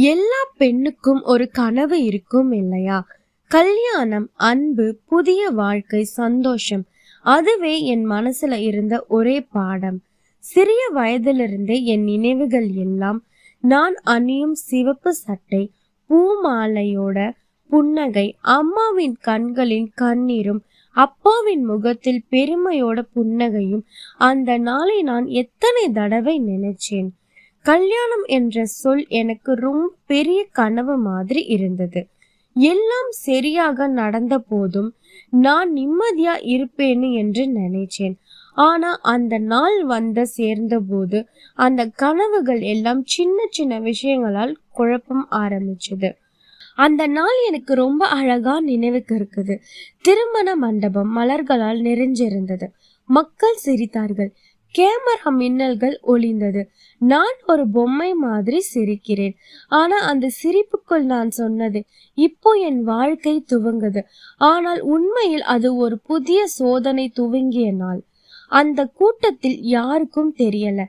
எல்லா பெண்ணுக்கும் ஒரு கனவு இருக்கும் இல்லையா? கல்யாணம், அன்பு, புதிய வாழ்க்கை, சந்தோஷம். அதுவே என் மனசுல இருந்த ஒரே பாடம். சிறிய வயதிலிருந்தே என் நினைவுகள் எல்லாம் நான் அணியும் சிவப்பு சட்டை, பூ மாலையோட புன்னகை, அம்மாவின் கண்களின் கண்ணீரும், அப்பாவின் முகத்தில் பெருமையோட புன்னகையும். அந்த நாளை நான் எத்தனை தடவை நினைச்சேன். கல்யாணம் என்ற சொல் எனக்கு ரொம்ப பெரிய கனவு மாதிரி இருந்தது. எல்லாம் சரியாக நடந்த போதும் நான் நிம்மதியா இருப்பேன்னு என்று நினைச்சேன். ஆனா அந்த நாள் சேர்ந்த போது அந்த கனவுகள் எல்லாம் சின்ன சின்ன விஷயங்களால் குழப்பம் ஆரம்பிச்சது. அந்த நாள் எனக்கு ரொம்ப அழகா நினைவுக்கு இருக்குது. திருமண மண்டபம் மலர்களால் நிறைஞ்சிருந்தது. மக்கள் சிரித்தார்கள். கேமரா மின்னல்கள் ஒளிந்தது. நான் ஒரு பொம்மை மாதிரி சிரிக்கிறேன். ஆனா அந்த சிரிப்புக்குள் நான் சொன்னது, இப்போ என் வாழ்க்கை துவங்குது. ஆனால் உண்மையில் அது ஒரு புதிய சோதனை துவங்கிய நாள். அந்த கூட்டத்தில் யாருக்கும் தெரியல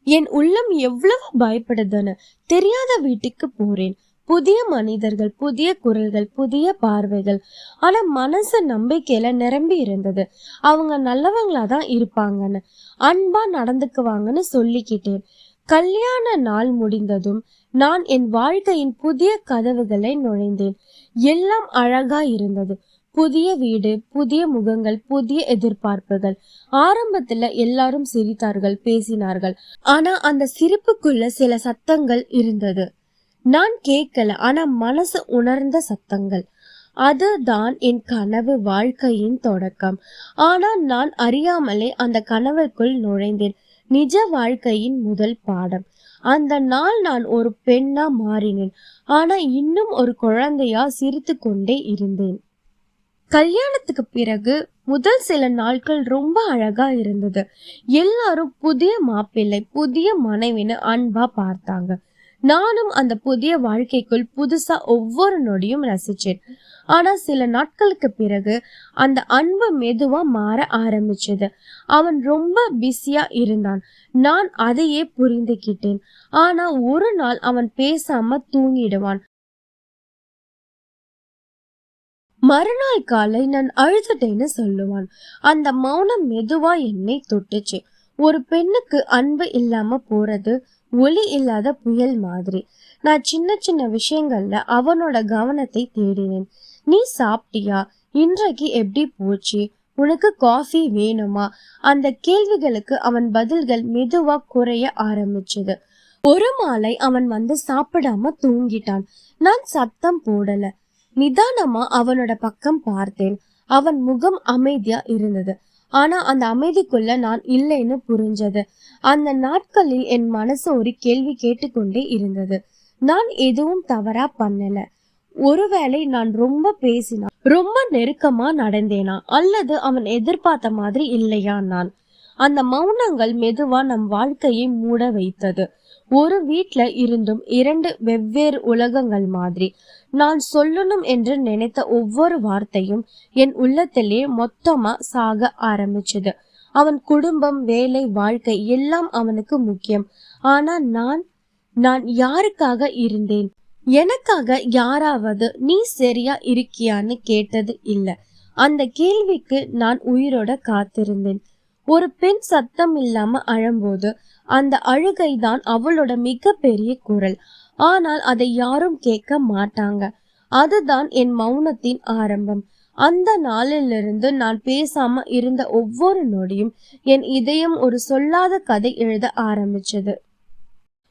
என் உள்ளம் எவ்வளவு பயப்படுதுன்னு. தெரியாத வீட்டுக்கு போறேன். புதிய மனிதர்கள், புதிய குரல்கள், புதிய பார்வைகள். ஆனா மனசு நம்பிக்கையில நிரம்பி இருந்தது. அவங்க நல்லவங்களா தான் இருப்பாங்கன்னு, அன்பா நடந்துக்குவாங்கன்னு சொல்லிக்கிட்டேன். கல்யாண நாள் முடிந்ததும் நான் என் வாழ்க்கையின் புதிய கதவுகளை நுழைந்தேன். எல்லாம் அழகா இருந்தது. புதிய வீடு, புதிய முகங்கள், புதிய எதிர்பார்ப்புகள். ஆரம்பத்துல எல்லாரும் சிரித்தார்கள், பேசினார்கள். ஆனா அந்த சிரிப்புக்குள்ள சில சத்தங்கள் இருந்தது. நான் கேட்கல, ஆனா மனசு உணர்ந்த சத்தங்கள். அதுதான் என் கனவு வாழ்க்கையின் தொடக்கம். ஆனா நான் அறியாமலே அந்த கனவுக்குள் நுழைந்தேன். நிஜ வாழ்க்கையின் முதல் பாடம். அந்த நாள் நான் ஒரு பெண்ணா மாறினேன். ஆனா இன்னும் ஒரு குழந்தையா சிரித்து கொண்டே இருந்தேன். கல்யாணத்துக்கு பிறகு முதல் சில நாட்கள் ரொம்ப அழகா இருந்தது. எல்லாரும் புதிய மாப்பிள்ளை, புதிய மனைவின்னு அன்பா பார்த்தாங்க. நானும் அந்த புதிய வாழ்க்கைக்குள் புதுசா ஒவ்வொரு நொடியும் ரசிச்சேன். ஆனா சில நாட்களுக்கு பிறகு அந்த அன்பு மெதுவா மாற ஆரம்பிச்சது. அவன் ரொம்ப பிஸியா இருந்தான். நான் அதையே புரிந்துகிட்டேன். ஆனா ஒரு நாள் அவன் பேசாம தூங்கிடுவான். மறுநாள் காலை நான் அழுதுட்டேன்னு சொல்லுவான். அந்த மௌனம் மெதுவா என்னை தொட்டுச்சு. ஒரு பெண்ணுக்கு அன்பு இல்லாம போறது ஒளி இல்லாத புயல் மாதிரி. நான் சின்ன சின்ன விஷயங்கள்ல அவனோட கவனத்தை தேடினேன். நீ சாப்பிட்டியா? இன்றைக்கு எப்படி போச்சு? உனக்கு காஃபி வேணுமா? அந்த கேள்விகளுக்கு அவன் பதில்கள் மெதுவா குறைய ஆரம்பிச்சது. ஒரு மாலை அவன் சாப்பிடாம தூங்கிட்டான். நான் சத்தம் போடல. நிதானமா அவனோட பக்கம் பார்த்தேன். அவன் முகம் அமைதியா இருந்தது. ஆனா அந்த அமைதிக்குள்ள நான் இல்லைன்னு புரிஞ்சது. அந்த நாட்களில் என் மனசு ஒரு கேள்வி கேட்டுக்கொண்டே இருந்தது. நான் எதுவும் தவறா பண்ணல. ஒருவேளை நான் ரொம்ப பேசினா, ரொம்ப நெருக்கமா நடந்தேனா, அல்லது அவன் எதிர்பார்த்த மாதிரி இல்லையா நான்? அந்த மௌனங்கள் மெதுவா நம் வாழ்க்கையை மூட வைத்தது. ஒரு வீட்ல இருந்தும் இரண்டு வெவ்வேறு உலகங்கள் மாதிரி. நான் சொல்லணும் என்று நினைத்த ஒவ்வொரு வார்த்தையும் என் உள்ளத்திலே மொத்தமா சாக ஆரம்பிச்சது. அவன் குடும்பம், வேலை, வாழ்க்கை எல்லாம் அவனுக்கு முக்கியம். ஆனா நான் யாருக்காக இருந்தேன்? எனக்காக யாராவது நீ சரியா இருக்கியான்னு கேட்டது இல்ல. அந்த கேள்விக்கு நான் உயிரோட காத்திருந்தேன். ஒரு பெண் சத்தம் இல்லாம அழும்போது அந்த அழுகைதான் அவளோட மிக பெரிய குரல். ஆனால் அதை யாரும் கேட்க மாட்டாங்க. அதுதான் என் மௌனத்தின் ஆரம்பம். அந்த நாளிலிருந்து நான் பேசாம இருந்த ஒவ்வொரு நொடியும் என் இதயம் ஒரு சொல்லாத கதை எழுத ஆரம்பிச்சது.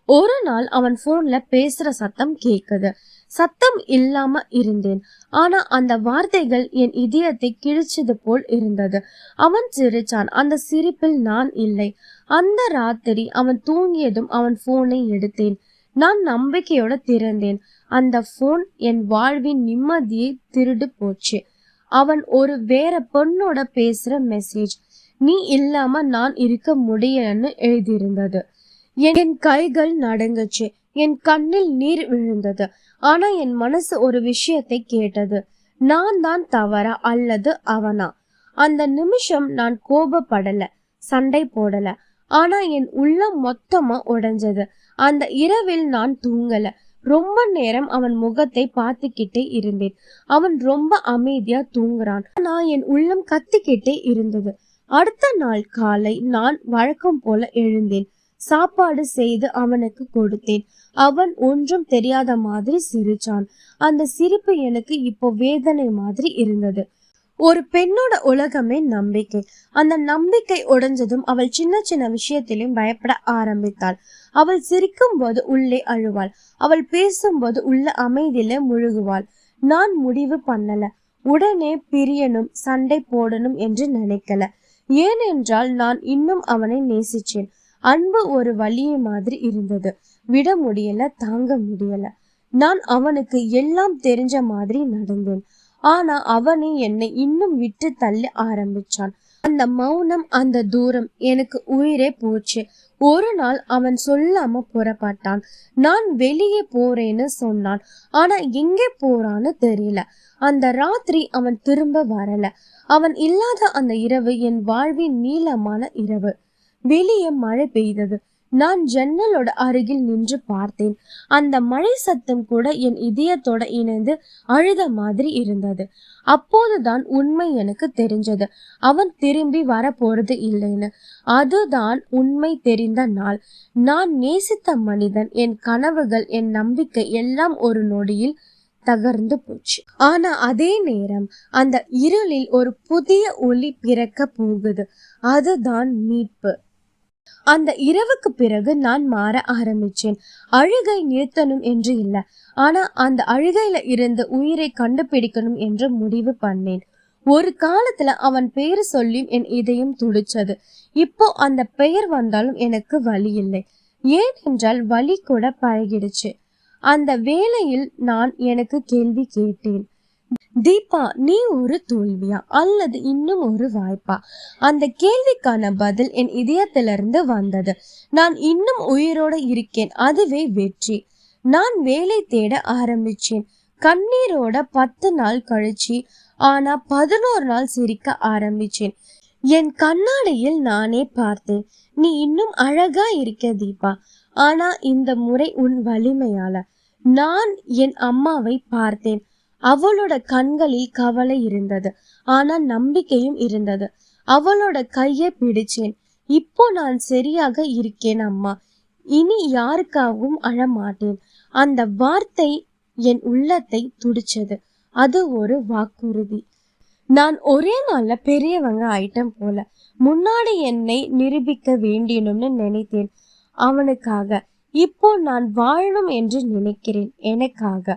ஒரு நாள் அவன் போன்ல பேசுற சத்தம் கேக்குது. சத்தம் இல்லாம இருந்தேன். ஆனா அந்த வார்த்தைகள் என் இதயத்தை கிழிச்சது போல் இருந்தது. அவன் சிரிச்சான். அந்த சிரிப்பில் நான் இல்லை. அந்த ராத்திரி அவன் தூங்கியதும் அவன் போனை எடுத்தேன். நான் நம்பிக்கையோட திறந்தேன். அந்த போன் என் வாழ்வின் நிம்மதியை திருடு போச்சு. அவன் ஒரு வேற பொண்ணோட பேசுற மெசேஜ். நீ இல்லாம நான் இருக்க முடியலன்னு எழுதியிருந்தது. என் கைகள் நடுங்குச்சு. என் கண்ணில் நீர் விழுந்தது. ஆனா என் மனசு ஒரு விஷயத்தை கேட்டது. நான் தான் தவறா அல்லது அவனா? அந்த நிமிஷம் நான் கோபப்படல, சண்டை போடல. ஆனா என் உள்ளம் மொத்தமா உடைஞ்சது. அந்த இரவில் நான் தூங்கல. ரொம்ப நேரம் அவன் முகத்தை பார்த்துக்கிட்டே இருந்தேன். அவன் ரொம்ப அமைதியா தூங்குறான். நான் என் உள்ளம் கத்திக்கிட்டே இருந்தது. அடுத்த நாள் காலை நான் வழக்கம் போல எழுந்தேன். சாப்பாடு செய்து அவனுக்கு கொடுத்தேன். அவன் ஒன்றும் தெரியாத மாதிரி சிரிச்சான். அந்த சிரிப்பு எனக்கு இப்போ வேதனை மாதிரி இருந்தது. ஒரு பெண்ணோட உலகமே நம்பிக்கை. அந்த நம்பிக்கை உடைஞ்சதும் அவள் சின்ன சின்ன விஷயத்திலும் பயப்பட ஆரம்பித்தாள். அவள் சிரிக்கும் போது உள்ளே அழுவாள். அவள் பேசும்போது உள்ள அமைதியில முழுகுவாள். நான் முடிவு பண்ணல, உடனே பிரியணும், சண்டை போடணும் என்று நினைக்கல. ஏனென்றால் நான் இன்னும் அவனை நேசிச்சேன். அன்பு ஒரு வலியை மாதிரி இருந்தது. விட முடியல, தாங்க முடியல. நான் அவனுக்கு எல்லாம் தெரிஞ்ச மாதிரி நடந்தேன். ஆனா அவனே என்னை இன்னும் விட்டு தள்ளி ஆரம்பிச்சான். அந்த மௌனம், அந்த தூரம் எனக்கு உயிரே போச்சு. ஒரு நாள் அவன் சொல்லாம புறப்பட்டான். நான் வெளியே போறேன்னு சொன்னான். ஆனா எங்கே போறான்னு தெரியல. அந்த ராத்திரி அவன் திரும்ப வரல. அவன் இல்லாத அந்த இரவு என் வாழ்வின் நீளமான இரவு. வெளியே மழை பெய்தது. நான் ஜன்னலோட அருகில் நின்று பார்த்தேன். அந்த மழை சத்தம் கூட என் இதயத்தோட இணைந்து அழுத மாதிரி இருந்தது. அப்போதுதான் உண்மை எனக்கு தெரிஞ்சது. அவன் திரும்பி வர போறது இல்லைன்னு. அதுதான் உண்மை தெரிந்த நாள். நான் நேசித்த மனிதன், என் கனவுகள், என் நம்பிக்கை எல்லாம் ஒரு நொடியில் தகர்ந்து போச்சு. ஆனா அதே நேரம் அந்த இருளில் ஒரு புதிய ஒளி பிறக்க போகுது. அதுதான் மீட்பு. அந்த இரவுக்கு பிறகு நான் மாற ஆரம்பிச்சேன். அழுகை நிறுத்தணும் என்று இல்லை, ஆனா அந்த அழுகையில இருந்து உயிரை கண்டுபிடிக்கணும் என்று முடிவு பண்ணேன். ஒரு காலத்துல அவன் பெயர் சொல்லி என் இதயம் துடிச்சது. இப்போ அந்த பெயர் வந்தாலும் எனக்கு வலி இல்லை. ஏனென்றால் வலி கூட பழகிடுச்சு. அந்த வேளையில் நான் எனக்கு கேள்வி கேட்டேன், தீபா, நீ ஒரு தோல்வியா அல்லது இன்னும் ஒரு வாய்ப்பா? அந்த கேள்விக்கான பதில் என் இதயத்திலிருந்து வந்தது. நான் இன்னும் உயிரோட இருக்கேன், அதுவே வெற்றி. நான் வேலை தேட ஆரம்பிச்சேன். கண்ணீரோட 10 நாள் கழிச்சு, ஆனா 11 நாள் சிரிக்க ஆரம்பிச்சேன். என் கண்ணாடியில் நானே பார்த்தேன். நீ இன்னும் அழகா இருக்க தீபா, ஆனா இந்த முறை உன் வலிமையால. நான் என் அம்மாவை பார்த்தேன். அவளோட கண்களில் கவலை இருந்தது, ஆனா நம்பிக்கையும் இருந்தது. அவளோட கையை பிடிச்சேன். இப்போ நான் சரியாக இருக்கேன் அம்மா, இனி யாருக்காகவும் அழமாட்டேன். அந்த வார்த்தை என் உள்ளத்தை துடிச்சது. அது ஒரு வாக்குறுதி. நான் ஒரே நாள்ல பெரியவங்க ஆயிட்டம் போல. முன்னாடி என்னை நிரூபிக்க வேண்டியணும்னு நினைத்தேன் அவனுக்காக. இப்போ நான் வாழணும் என்று நினைக்கிறேன் எனக்காக.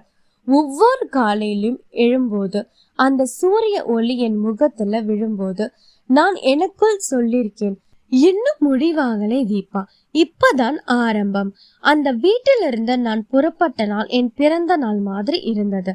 ஒவ்வொரு காலையிலும் எழும்போது அந்த சூரிய ஒளி என் முகத்துல விழும்போது நான் எனக்குள் சொல்லியிருக்கேன், இன்னும் முடிவாகலை தீபா, இப்பதான் ஆரம்பம். அந்த வீட்டிலிருந்து நான் புறப்பட்ட நாள் என் பிறந்த நாள் மாதிரி இருந்தது.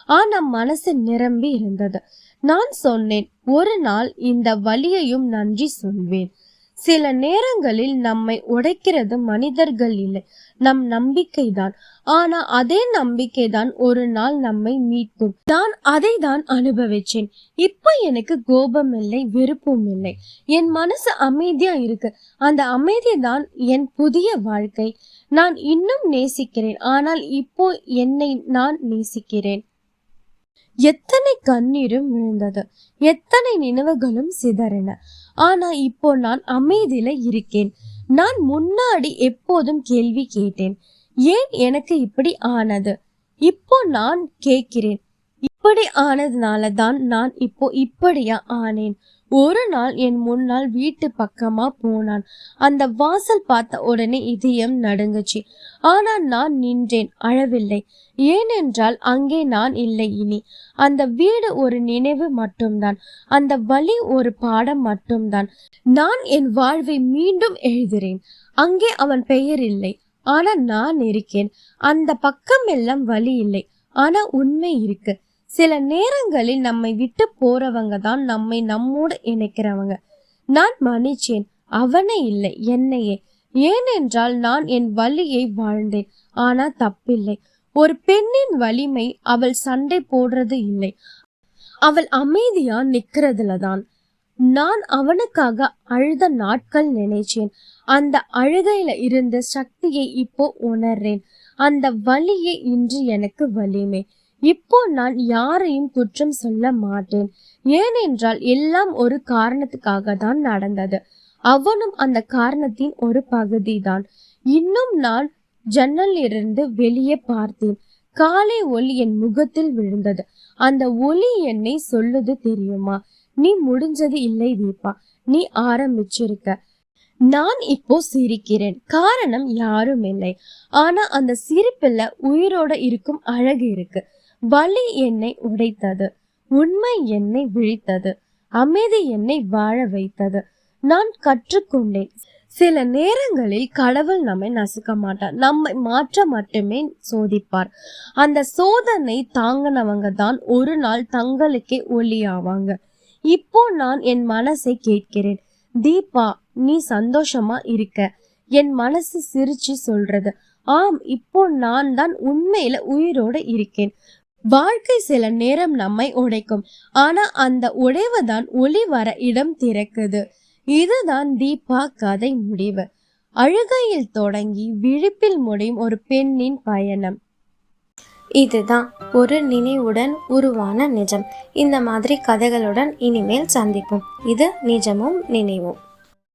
ஆனா மனசு நிரம்பி இருந்தது. நான் சொன்னேன், ஒரு நாள் இந்த வலியையும் நன்றி சொல்வேன். சில நேரங்களில் நம்மை உடைக்கிறது மனிதர்கள் இல்லை, நம் நம்பிக்கை தான். ஆனா அதே நம்பிக்கை தான் ஒரு நாள் நம்மை மீட்கும். நான் அதை தான் அனுபவிச்சேன். இப்ப எனக்கு கோபம் இல்லை, வெறுப்பும் இல்லை. என் மனசு அமைதியா இருக்கு. அந்த அமைதி தான் என் புதிய வாழ்க்கை. நான் இன்னும் நேசிக்கிறேன், ஆனால் இப்போ என்னை நான் நேசிக்கிறேன். எத்தனை கண்ணீரும் விழுந்தது, எத்தனை நினைவுகளும் சிதறின. ஆனா இப்போ நான் அமைதியில இருக்கேன். நான் முன்னாடி எப்போதும் கேள்வி கேட்டேன், ஏன் எனக்கு இப்படி ஆனது? இப்போ நான் கேட்கிறேன், இப்படி ஆனதுனால தான் நான் இப்போ இப்படியா ஆனேன். ஒரு நாள் என் முன்னால் வீட்டு பக்கமா போனான். அந்த வாசல் பார்த்த உடனே இதயம் நடுங்குச்சு. ஆனா நான் நின்றேன், அழவில்லை. ஏனென்றால் அங்கே நான் இல்லை இனி. அந்த வீடு ஒரு நினைவு மட்டும்தான். அந்த வலி ஒரு பாடம் மட்டும்தான். நான் என் வாழ்வை மீண்டும் எழுதுறேன். அங்கே அவன் பெயர் இல்லை, ஆனா நான் இருக்கேன். அந்த பக்கம் எல்லாம் வலி இல்லை, ஆனா உண்மை இருக்கு. சில நேரங்களில் நம்மை விட்டு போறவங்க தான் நம்மை நம்மோடு இணைக்கிறவங்க. நான் மன்னிச்சேன், அவனை இல்லை, என்னையே. ஏனென்றால் நான் என் வலியை வாழ்ந்தேன். ஆனா தப்பில்லை. ஒரு பெண்ணின் வலிமை அவள் சண்டை போடுறது இல்லை, அவள் அமைதியா நிக்கிறதுல தான். நான் அவனுக்காக அழுத நாட்கள் நினைச்சேன். அந்த அழுகையில இருந்த சக்தியை இப்போ உணர்றேன். அந்த வலியே இன்று எனக்கு வலிமை. இப்போ நான் யாரையும் குற்றம் சொல்ல மாட்டேன். ஏனென்றால் எல்லாம் ஒரு காரணத்துக்காக தான் நடந்தது. அவனும் அந்த காரணத்தின் ஒரு பகுதிதான். இன்னும் நான் ஜன்னலிலிருந்து வெளியே பார்த்தேன். காலை ஒளி என் முகத்தில் விழுந்தது. அந்த ஒளி என்னை சொல்லுது தெரியுமா, நீ முடிஞ்சது இல்லை தீபா, நீ ஆரம்பிச்சிருக்க. நான் இப்போ சிரிக்கிறேன், காரணம் யாரும் இல்லை. ஆனா அந்த சிரிப்புல உயிரோட இருக்கும் அழகு இருக்கு. வலி என்னை உடைத்தது, உண்மை என்னை விழித்தது, அமைதி என்னை வாழ வைத்தது. நான் கற்றுக்கொண்டேன், சில நேரங்களில் கடவுள் நம்மை நசுக்க மாட்டார், நம்மை மாற்ற மட்டுமே சோதிப்பார். அந்த சோதனை தாங்கினவங்க தான் ஒரு நாள் தங்களுக்கே ஒளியாவாங்க. இப்போ நான் என் மனசை கேட்கிறேன், தீபா நீ சந்தோஷமா இருக்க. என் மனசு சிரிச்சு சொல்றது, ஆம், இப்போ நான் தான் உண்மையில உயிரோட இருக்கேன். வாழ்க்கை சில நேரம் நம்மை உடைக்கும், ஆனா அந்த உடைவுதான் ஒளி வர இடம் திறக்குது. இதுதான் தீபா கதை முடிவு. அழுகையில் தொடங்கி விழிப்பில் முடியும் ஒரு பெண்ணின் பயணம். இதுதான் ஒரு நினைவுடன் உருவான நிஜம். இந்த மாதிரி கதைகளுடன் இனிமேல் சந்திப்போம். இது நிஜமும் நினைவும்.